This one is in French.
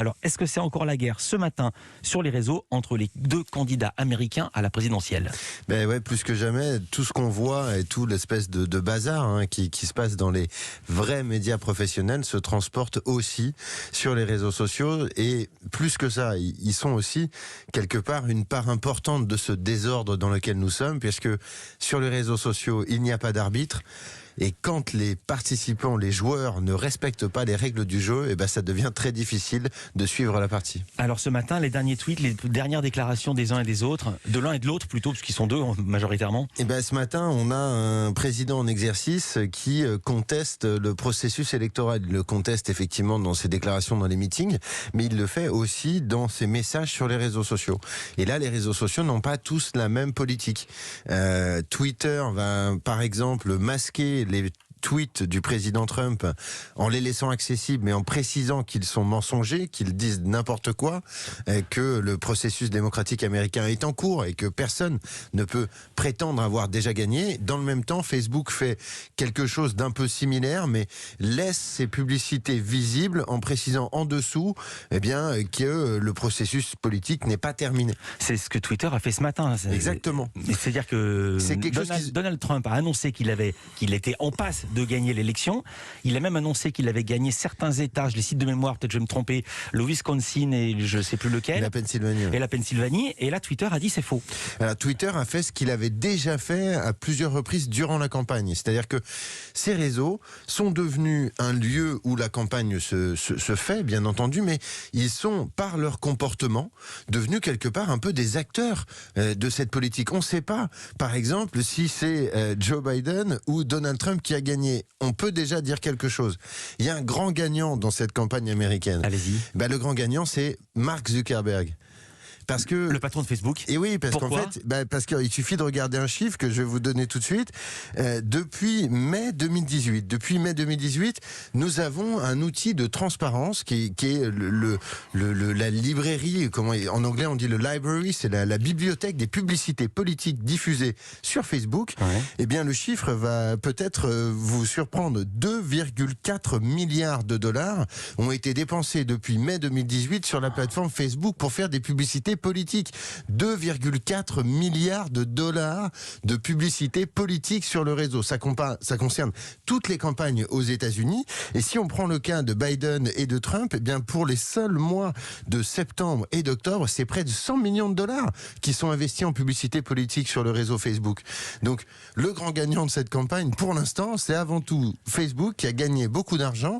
Alors, est-ce que c'est encore la guerre ce matin sur les réseaux entre les deux candidats américains à la présidentielle? Ben ouais, plus que jamais, tout ce qu'on voit et tout l'espèce de bazar qui se passe dans les vrais médias professionnels se transporte aussi sur les réseaux sociaux. Et plus que ça, ils sont aussi quelque part une part importante de ce désordre dans lequel nous sommes, puisque sur les réseaux sociaux, il n'y a pas d'arbitre. Et quand les participants, les joueurs ne respectent pas les règles du jeu, ça devient très difficile de suivre la partie. Alors ce matin, les derniers tweets, les dernières déclarations des uns et des autres, de l'un et de l'autre plutôt, parce qu'ils sont deux majoritairement. Ce matin, on a un président en exercice qui conteste le processus électoral. Il le conteste effectivement dans ses déclarations dans les meetings, mais il le fait aussi dans ses messages sur les réseaux sociaux. Et là, les réseaux sociaux n'ont pas tous la même politique. Twitter va, par exemple, masquer les tweets du président Trump en les laissant accessibles, mais en précisant qu'ils sont mensongers, qu'ils disent n'importe quoi, que le processus démocratique américain est en cours et que personne ne peut prétendre avoir déjà gagné. Dans le même temps, Facebook fait quelque chose d'un peu similaire, mais laisse ses publicités visibles en précisant en dessous que le processus politique n'est pas terminé. C'est ce que Twitter a fait ce matin. Exactement. C'est-à-dire que Donald Trump a annoncé qu'il était en passe de gagner l'élection. Il a même annoncé qu'il avait gagné certains États, je les cite de mémoire, peut-être je vais me tromper, le Wisconsin et je ne sais plus lequel. Et la Pennsylvanie. Et la Pennsylvanie. Et là, Twitter a dit c'est faux. Alors, Twitter a fait ce qu'il avait déjà fait à plusieurs reprises durant la campagne. C'est-à-dire que ces réseaux sont devenus un lieu où la campagne se fait, bien entendu, mais ils sont, par leur comportement, devenus quelque part un peu des acteurs de cette politique. On ne sait pas, par exemple, si c'est Joe Biden ou Donald Trump qui a gagné. On peut déjà dire quelque chose. Il y a un grand gagnant dans cette campagne américaine. Allez-y. Le grand gagnant, c'est Mark Zuckerberg. Parce que le patron de Facebook. Et oui, parce qu'en fait, parce qu'il suffit de regarder un chiffre que je vais vous donner tout de suite. Depuis mai 2018, nous avons un outil de transparence qui est la librairie, en anglais on dit le library, c'est la bibliothèque des publicités politiques diffusées sur Facebook. Ouais. Eh bien, le chiffre va peut-être vous surprendre. 2,4 milliards de dollars ont été dépensés depuis mai 2018 sur la plateforme Facebook pour faire des publicités politique. 2,4 milliards de dollars de publicité politique sur le réseau. Ça concerne toutes les campagnes aux États-Unis. Et si on prend le cas de Biden et de Trump, pour les seuls mois de septembre et d'octobre, c'est près de 100 millions de dollars qui sont investis en publicité politique sur le réseau Facebook. Donc, le grand gagnant de cette campagne, pour l'instant, c'est avant tout Facebook qui a gagné beaucoup d'argent